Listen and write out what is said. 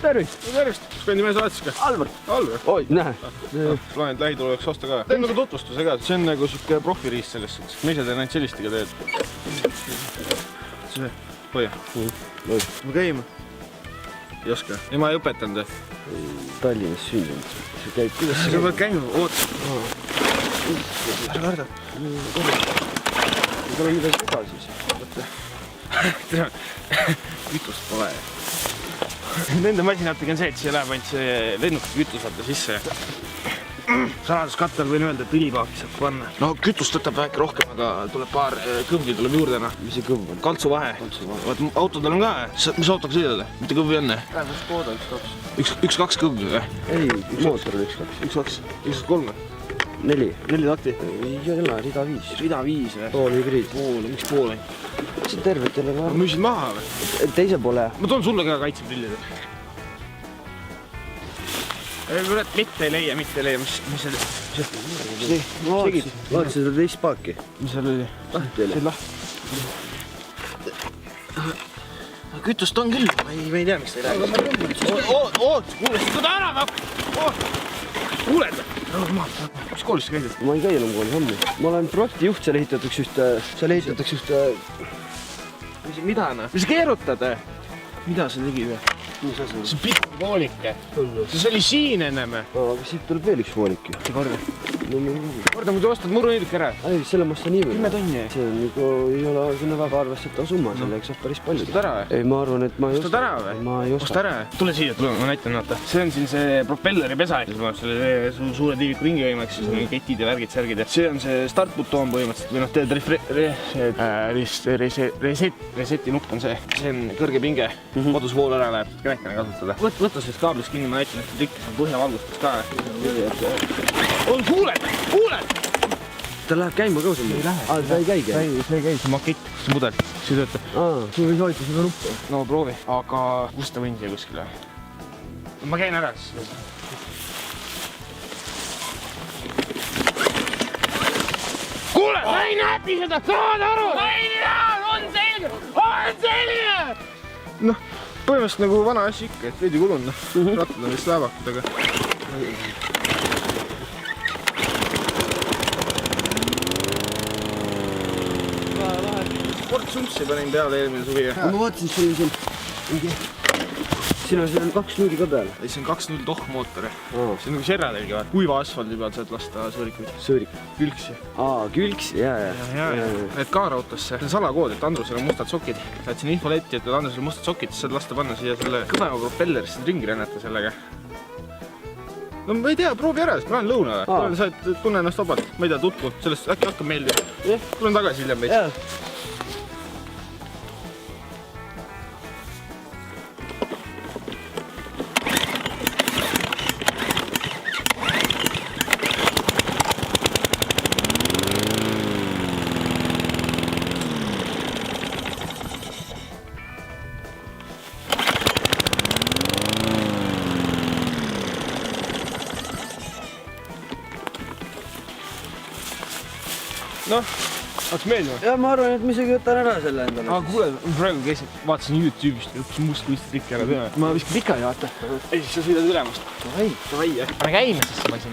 tervist! Tervist! Kas pendi mees vahetas ka? Albert! Albert? Oi, näe! Plaanid lähitulevaks osta ka. Teen nagu tutvustuse ka, see on nagu siuke profiriist sellest. Me ise teen ainult sellistiga teed. See, hoia. Ma käima. Ei oska. Ei, ma ei õpetanud. Tallinnas sündinud. See käib kuidas? Sa pead käima, oota. Ära karda. Ei tule midagi viga siis. Kütust pole. Nende masinatega on see, et siia läheb ainult see lennukit kütus vaata sisse. Saladuskattel võin öelda, et õlipaaki saab panna. No kütust võtab väike rohkem, aga tuleb paar kõvgi tuleb juurde. Mis see kõv on? Kaltsu vahe. Vaat autodel on ka. Mis autoga sõidad? Mitte kõvvi enne? Škoda 1.2. 1.2 kõvgi või? Ei, mootor on 1.2. 1.2. 4. 4 takti? Ei ole, rida 5. Rida 5 või? Pool hübriid. Miks pool ei? See on tervet jälle ka. Müüsid maha või? Teise poole. Ma toon sulle ka kaitseprillid. Mitte ei leia. Mis see? Vaata seda teist paaki. Mis seal oli? Lahti oli. See lahti. Kütust on küll, ma ei tea, miks ta ei räägi. Oot, kuule, seda ära ma... Kuuled? Mis koolis sa käidid? Ma ei käi enam koolis ammu. Ma olen projektijuht, seal ehitatakse ühte... Mida on? Mis sa keerutad? Mida sa tegid? Mis asi on? See on pikk voolike. See oli siin ennem. Aga siit tuleb veel üks vooliki. Korda, muidu ostad muruniiduki ära. Ei, selle ma ostan nii või? 10 tonni. See on nagu, ei ole sinna väga arvestatav summa, sellega saab päris palju. Ostad ära või? Ei, ma arvan, et ma ei osta. Ostad ära või? Ma ei osta. Osta ära. Tule siia, ma näitan vaata. See on siin see propelleri pesa. Selle suure tiiviku ringivõimeks, siis on ketid ja värgid, särgid. See on see startbutoon põhimõtteliselt. Või noh, teed reseti nupp on see. See on kõrge pinge. Kodus vool ära läheb, kränkane kasutada. Võta sellest kaablist kinni, ma näitan, et trikk on põhjavalgustus ka. Kuuled! Ta läheb käima ka seal? Ta ei käigi? See ei käi, see makett, see mudel, see töötab. Sul ei soeta seda nuppu? No proovi, aga kust ta võin siia kuskile? Ma käin ära siis. Kuule, sa ei näpi seda, saad aru? On selge! Noh, põhimõtteliselt nagu vana asja ikka, et veidi kulunud. Rattad on vist läevakud, aga... Sportsumpsi panin peale eelmine suvi. Ma vaatasin, sul on siin mingi... Siin on 2 nulli ka peal. Ei, see on 2.0 tohmootor. See on nagu serradelgi vaat. Kuiva asfaldi peal saad lasta sõõrikuid. Sõõrik? Külksi. Külksi, jaa. Need kaarautosse. See on salakood, et Andrusel on mustad sokid. Saad siin infoletti, et Andrusel on mustad sokid, siis saad lasta panna siia selle kõvema propellerisse ringi rennata sellega. No ma ei tea, proovi ära, sest ma lähen lõuna. Sa tunne ennast vabalt. Ma ei tea, tutvu. Sellest äkki hakkab meeldima. Tulen tagasi hiljem veits. Noh, oleks meeldinud. Ja ma arvan, et ma isegi võtan ära selle endale. Aga kuule, praegu käisid, vaatasin YouTube'ist ja õppis must kuistitrikki ära teha. Ma viskan pikali vaata. Ei, siis sa sõidad ülemast. Davai, jah. Pane käima siis see masin.